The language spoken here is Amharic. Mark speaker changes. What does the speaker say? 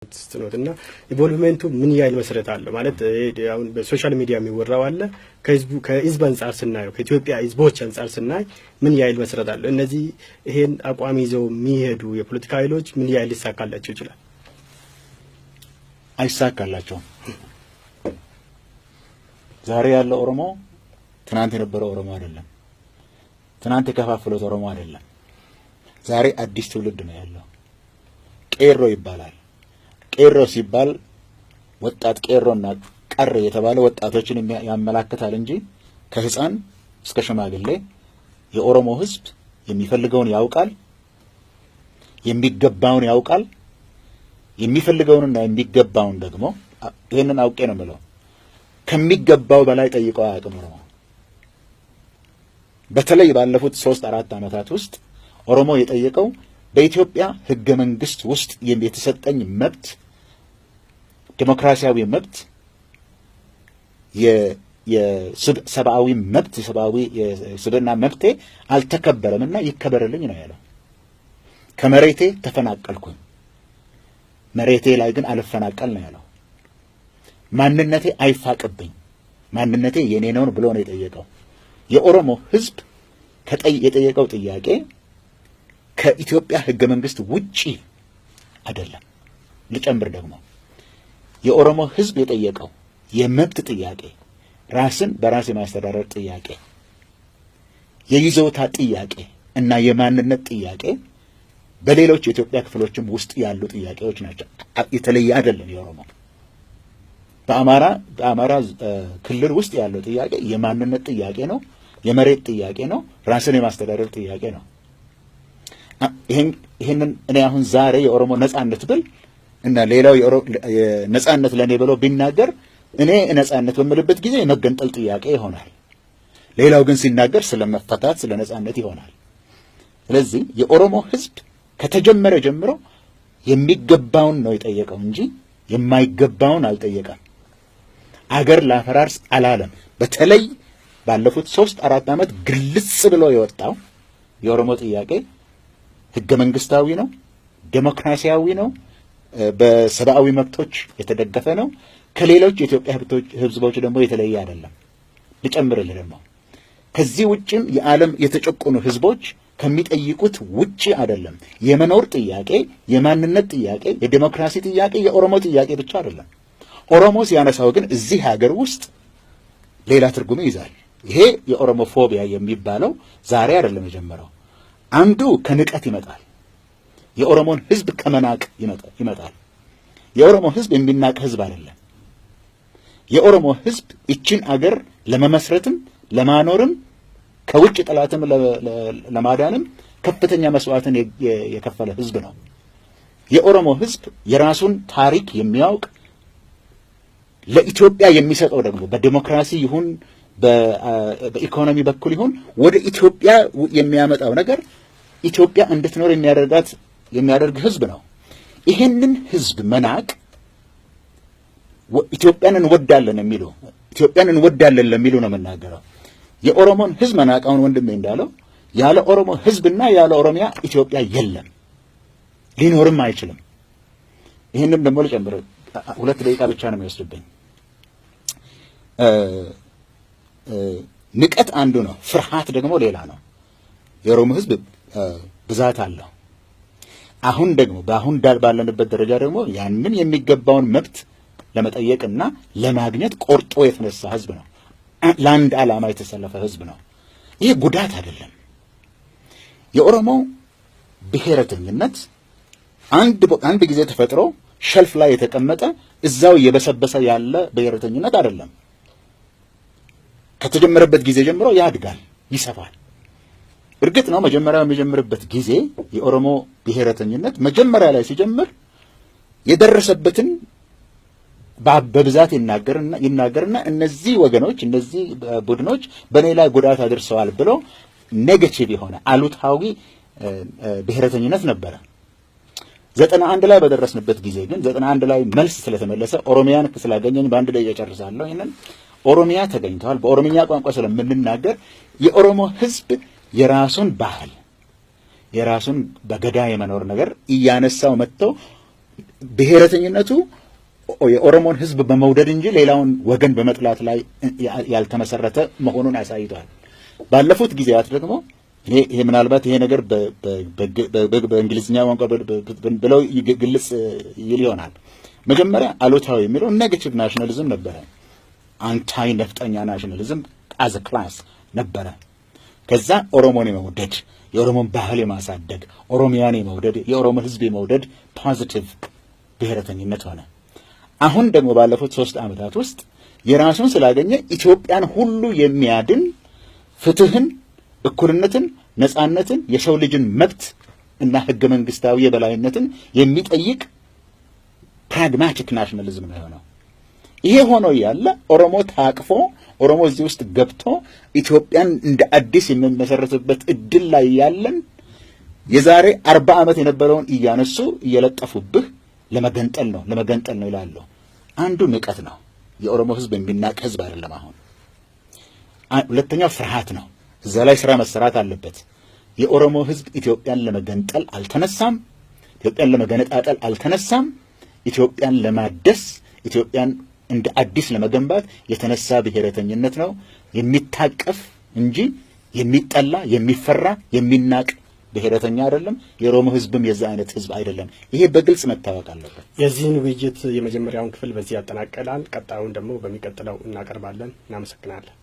Speaker 1: ስትኖርና ኢቮልቭመንቱ ምን ያህል መሰረት አለው ማለት አሁን በሶሻል ሚዲያ የሚወራው አለ ከህዝብ አንፃር ስናየው ከኢትዮጵያ ህዝቦች አንፃር ስናይ ምን ያህል መሰረት አለው እነዚህ ይሄን አቋም ይዘው የሚሄዱ የፖለቲካ ኃይሎች ምን ያህል ሊሳካላቸው ይችላል
Speaker 2: አይሳካላቸውም ዛሬ ያለው ኦሮሞ ትናንት የነበረው ኦሮሞ አይደለም ትናንት የከፋፈለው ኦሮሞ አይደለም ዛሬ አዲስ ትውልድ ነው ያለው ቄሮ ይባላል ቄሮ ሲባል ወጣት ቄሮና ቀረ የተባለ ወጣቶችን ያመላክታል እንጂ ከህፃን እስከ ሽማግሌ የኦሮሞ ህዝብ የሚፈልገውን ያውቃል የሚገባውን ያውቃል የሚፈልገውንና የሚገባውን ደግሞ ይሄንን አውቄ ነው ማለት ከሚገባው በላይ ጠይቀው አያውቅም ኦሮሞ በተለይ ባለፉት 3-4 አመታት ውስጥ ኦሮሞ የጠየቀው በኢትዮጵያ ህገ መንግስት ውስጥ የተሰጠኝ መብት ዲሞክራሲያዊ መብት የሰብአዊ መብት የሰብአዊና መብቴ አልተከበረምና ይከበርልኝ ነው ያለው ከመሬቴ ተፈናቀልኩኝ መሬቴ ላይ ግን አልፈናቀል ነው ያለው ማንነቴ አይፋቅብኝ ማንነቴ የኔ ነው ብሎ ነው የጠየቀው የኦሮሞ ህዝብ የጠየቀው ጥያቄ ከኢትዮጵያ ህገ መንግስት ውጪ አይደለም ልጨምር ደግሞ የኦሮሞ ህዝብ የጠየቀው የመብት ጥያቄ ራስን በራስ የማስተዳደር ጥያቄ የይዞታ ጥያቄ እና የማንነት ጥያቄ በሌሎች የኢትዮጵያ ክፍሎችም ውስጥ ያሉ ጥያቄዎች ናቸው የተለየ አይደለም የኦሮሞ በአማራ ክልል ውስጥ ያለው ጥያቄ የማንነት ጥያቄ ነው የመሬት ጥያቄ ነው ራስን የማስተዳደር ጥያቄ ነው ይሄንን እኔ አሁን ዛሬ የኦሮሞ ነጻነት ብል እና ሌላው የነጻነት ለኔ ብሎ ቢናገር እኔ ነጻነት በመልበት ጊዜ የመገንጠል ጥያቄ ይሆናል ሌላው ግን ሲናገር ስለመፈታት ስለ ነጻነት ይሆናል ስለዚህ የኦሮሞ ህዝብ ከተጀመረ ጀምሮ የሚገባውን ነው የጠየቀው እንጂ የማይገባውን አልጠየቀም አገር ላፈራርስ አላለም በተለይ ባለፉት 3-4 አመት ግልጽ ብሎ የወጣው የኦሮሞ ጥያቄ ህገ መንግስታዊ ነው ዲሞክራሲያዊ ነው በሰብአዊ መብቶች የተደገፈ ነው ከሌሎች የኢትዮጵያ ህዝቦች ደግሞ የተለየ አይደለም ልጨምርልህ ደግሞ ከዚህ ውጪም የዓለም የተጨቆኑ ህዝቦች ከሚጠይቁት ውጪ አይደለም የመኖር ጥያቄ የማንነት ጥያቄ የዲሞክራሲ ጥያቄ የኦሮሞ ጥያቄ ብቻ አይደለም ኦሮሞ ሲያነሳው ግን እዚህ ሀገር ውስጥ ሌላ ትርጉም ይዛል ይሄ የኦሮሞ ፎቢያ የሚባለው ዛሬ አይደለም የጀመረው አንዱ ከንቀት ይመጣል የኦሮሞን ህዝብ ከመናቅ ይመጣል የኦሮሞ ህዝብ የሚናቅ ህዝብ አይደለም የኦሮሞ ህዝብ እቺን አገር ለመመስረትም ለማኖርም ከውጭ ጠላትም ለማዳንም ከፍተኛ መስዋዕትን የከፈለ ህዝብ ነው የኦሮሞ ህዝብ የራሱን ታሪክ የሚያውቅ ለኢትዮጵያ የሚሰጠው ደግሞ በዲሞክራሲ ይሁን በኢኮኖሚ በኩል ይሁን ወደ ኢትዮጵያ የሚያመጣው ነገር ኢትዮጵያ እንድትኖር የሚያደርግ ህዝብ ነው ይሄንን ህዝብ መናቅ ኢትዮጵያን እንወዳለን ለሚሉ ነው መናገረው የኦሮሞን ህዝብ መናቃውን ወንድሜ እንዳለው ያለ ኦሮሞ ህዝብና ያለ ኦሮሚያ ኢትዮጵያ የለም ሊኖርም አይችልም ይሄንም ደግሞ ልጨምር 2 ደቂቃ ብቻ ነው የሚወስድብኝ ንቀት አንዱ ነው ፍርሃት ደግሞ ሌላ ነው የኦሮሞ ህዝብ ብዛት አለው አሁን ደግሞ ባለንበት ደረጃ ደግሞ ያንን የሚገባውን መብት ለመጠየቅና ለማግኘት ቆርጦ የተነሳ ህዝብ ነው ለአንድ ዓላማ የተሰለፈ ህዝብ ነው ይሄ ጉዳት አይደለም የኦሮሞ ብሔረተኝነት አንድ ጊዜ ተፈጥሮ ሸልፍ ላይ የተቀመጠ እዛው የበሰበሰ ያለ ብሔረተኝነት አይደለም ከተጀመረበት ጊዜ ጀምሮ ያድጋል ይሰፋል እርግጥ ነው መጀመሪያ የሚጀምርበት ጊዜ የኦሮሞ ብሔረተኝነት መጀመሪያ ላይ ሲጀምር የደረሰበትን በብዛት ይናገርና እነዚህ ወገኖች እነዚህ ቡድኖች በኔ ላይ ጉዳት አድርሰዋል ብሎ ኔጌቲቭ የሆነ አሉታዊ ብሔረተኝነት ነበረ 91 ላይ በደረስንበት ጊዜ ግን 91 ላይ መልስ ስለተመለሰ ኦሮሚያን ስላገኘን በአንድ ላይ እጨርሳለሁ ይሄንን ኦሮሚያ ተገኝቷል በኦሮሚያ ቋንቋ ስለምንናገር የኦሮሞ ህዝብ የራሱን ባህል የራሱን በገዳ የመኖር ነገር እያነሳው መጥቶ ብሔረተኝነቱ የኦሮሞን ህዝብ በመውደድ እንጂ ሌላውን ወገን በመጥላት ላይ ያልተመሰረተ መሆኑን አሳይቷል። ባለፉት ጊዜያት ደግሞ ይሄ ምናልባት ይሄ ነገር በእንግሊዝኛ ቋንቋ ብለው ግልጽ ይል ይሆናል። መጀመሪያ አሉታዊ የሚለው ኔጌቲቭ ናሽናሊዝም ነበረ። አንታይ ነፍጠኛ ናሽናሊዝም አዝ ክላስ ነበረ። ከዛ ኦሮሞን የመውደድ የኦሮሞን ባህል የማሳደግ ኦሮሚያን የመውደድ የኦሮሞ ህዝብ የመውደድ ፖዚቲቭ ብሔረተኝነት ሆነ። አሁን ደግሞ ባለፉት 3 ዓመታት ውስጥ የራሱን ስላገኘ ኢትዮጵያን ሁሉ የሚያድን ፍትህን፣ እኩልነትን፣ ነጻነትን፣ የሰው ልጅን መብት እና ህገ መንግስታዊ የበላይነትን የሚጠይቅ ፕራግማቲክ ናሽናሊዝም ነው የሆነው። ይሄ ሆኖ ያለ ኦሮሞ ታቅፎ ኦሮሞ እዚህ ውስጥ ገብቶ ኢትዮጵያን እንደ አዲስ የሚመሰረትበት እድል ላይ ያለን የዛሬ 40 ዓመት የነበረውን እያነሱ እየለጠፉብህ ለመገንጠል ነው ይላሉ። አንዱ ንቀት ነው። የኦሮሞ ህዝብ የሚናቅ ህዝብ አይደለም። አሁን ሁለተኛው ፍርሃት ነው። እዛ ላይ ስራ መሰራት አለበት። የኦሮሞ ህዝብ ኢትዮጵያን ለመገንጠል አልተነሳም። ኢትዮጵያን ለመገነጣጠል አልተነሳም። ኢትዮጵያን ለማደስ ኢትዮጵያን እንደ አዲስ ለመገንባት የተነሳ ብሔረተኝነት ነው። የሚታቀፍ እንጂ የሚጠላ የሚፈራ የሚናቅ ብሔረተኛ አይደለም። የኦሮሞ ህዝብም የዛ አይነት ህዝብ አይደለም። ይሄ በግልጽ መታወቅ አለበት።
Speaker 1: የዚህን ውይይት የመጀመሪያውን ክፍል በዚህ ያጠናቀላል። ቀጣዩን ደግሞ በሚቀጥለው እናቀርባለን። እናመሰግናለን።